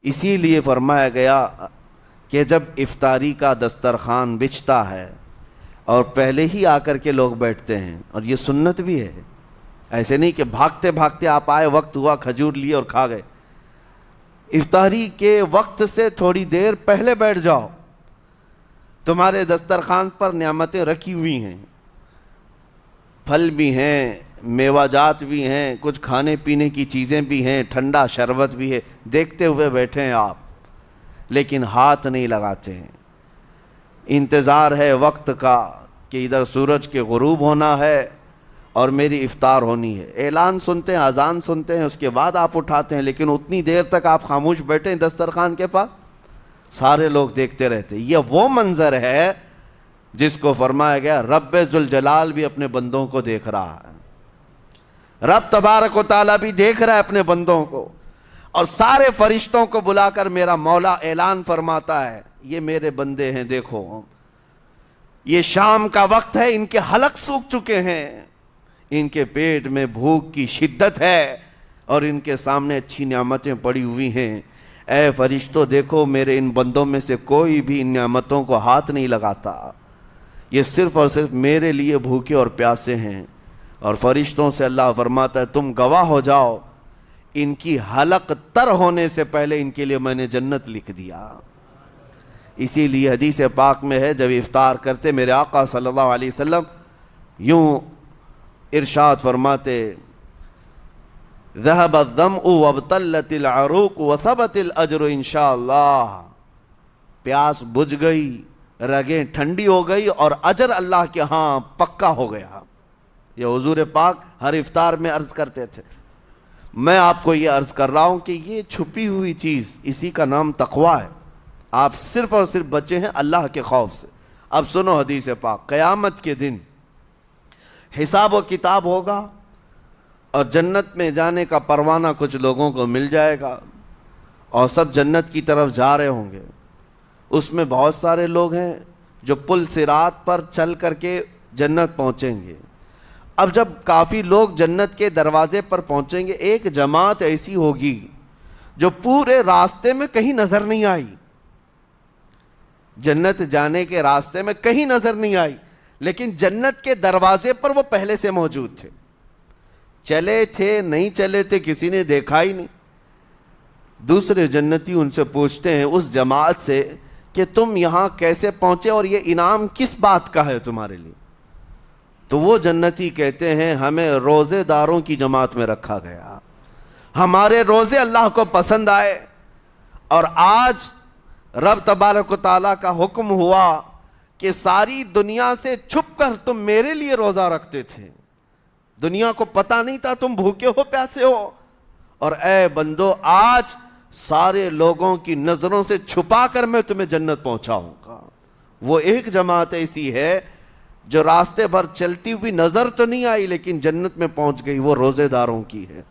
اسی لیے فرمایا گیا کہ جب افطاری کا دسترخوان بچھتا ہے اور پہلے ہی آ کر کے لوگ بیٹھتے ہیں، اور یہ سنت بھی ہے، ایسے نہیں کہ بھاگتے بھاگتے آپ آئے، وقت ہوا، کھجور لیے اور کھا گئے۔ افطاری کے وقت سے تھوڑی دیر پہلے بیٹھ جاؤ، تمہارے دسترخوان پر نعمتیں رکھی ہوئی ہیں، پھل بھی ہیں، میوہ جات بھی ہیں، کچھ کھانے پینے کی چیزیں بھی ہیں، ٹھنڈا شربت بھی ہے، دیکھتے ہوئے بیٹھے ہیں آپ، لیکن ہاتھ نہیں لگاتے ہیں۔ انتظار ہے وقت کا کہ ادھر سورج کے غروب ہونا ہے اور میری افطار ہونی ہے، اعلان سنتے ہیں، اذان سنتے ہیں، اس کے بعد آپ اٹھاتے ہیں، لیکن اتنی دیر تک آپ خاموش بیٹھے ہیں دسترخوان کے پاس، سارے لوگ دیکھتے رہتے۔ یہ وہ منظر ہے جس کو فرمایا گیا رب ذوالجلال بھی اپنے بندوں کو دیکھ رہا ہے، رب تبارک و تعالیٰ بھی دیکھ رہا ہے اپنے بندوں کو، اور سارے فرشتوں کو بلا کر میرا مولا اعلان فرماتا ہے یہ میرے بندے ہیں، دیکھو یہ شام کا وقت ہے، ان کے حلق سوکھ چکے ہیں، ان کے پیٹ میں بھوک کی شدت ہے اور ان کے سامنے اچھی نعمتیں پڑی ہوئی ہیں، اے فرشتوں دیکھو میرے ان بندوں میں سے کوئی بھی ان نعمتوں کو ہاتھ نہیں لگاتا، یہ صرف اور صرف میرے لیے بھوکے اور پیاسے ہیں۔ اور فرشتوں سے اللہ فرماتا ہے تم گواہ ہو جاؤ، ان کی حلق تر ہونے سے پہلے ان کے لیے میں نے جنت لکھ دیا۔ اسی لیے حدیث پاک میں ہے جب افطار کرتے میرے آقا صلی اللہ علیہ وسلم یوں ارشاد فرماتے ذهب الظمأ وابتلت العروق وثبت الاجر انشاءاللہ، پیاس بجھ گئی، رگیں ٹھنڈی ہو گئی اور اجر اللہ کے ہاں پکا ہو گیا۔ یہ حضور پاک ہر افطار میں عرض کرتے تھے۔ میں آپ کو یہ عرض کر رہا ہوں کہ یہ چھپی ہوئی چیز، اسی کا نام تقویٰ ہے، آپ صرف اور صرف بچے ہیں اللہ کے خوف سے۔ اب سنو حدیث پاک، قیامت کے دن حساب و کتاب ہوگا اور جنت میں جانے کا پروانہ کچھ لوگوں کو مل جائے گا اور سب جنت کی طرف جا رہے ہوں گے۔ اس میں بہت سارے لوگ ہیں جو پل صراط پر چل کر کے جنت پہنچیں گے۔ اب جب کافی لوگ جنت کے دروازے پر پہنچیں گے، ایک جماعت ایسی ہوگی جو پورے راستے میں کہیں نظر نہیں آئی، جنت جانے کے راستے میں کہیں نظر نہیں آئی، لیکن جنت کے دروازے پر وہ پہلے سے موجود تھے، چلے تھے نہیں چلے تھے کسی نے دیکھا ہی نہیں۔ دوسرے جنتی ان سے پوچھتے ہیں اس جماعت سے کہ تم یہاں کیسے پہنچے اور یہ انعام کس بات کا ہے تمہارے لیے؟ تو وہ جنتی کہتے ہیں ہمیں روزے داروں کی جماعت میں رکھا گیا، ہمارے روزے اللہ کو پسند آئے، اور آج رب تبارک و تعالیٰ کا حکم ہوا کہ ساری دنیا سے چھپ کر تم میرے لیے روزہ رکھتے تھے، دنیا کو پتہ نہیں تھا تم بھوکے ہو پیاسے ہو، اور اے بندو آج سارے لوگوں کی نظروں سے چھپا کر میں تمہیں جنت پہنچاؤں گا۔ وہ ایک جماعت ایسی ہے جو راستے بھر چلتی ہوئی نظر تو نہیں آئی لیکن جنت میں پہنچ گئی، وہ روزے داروں کی ہے۔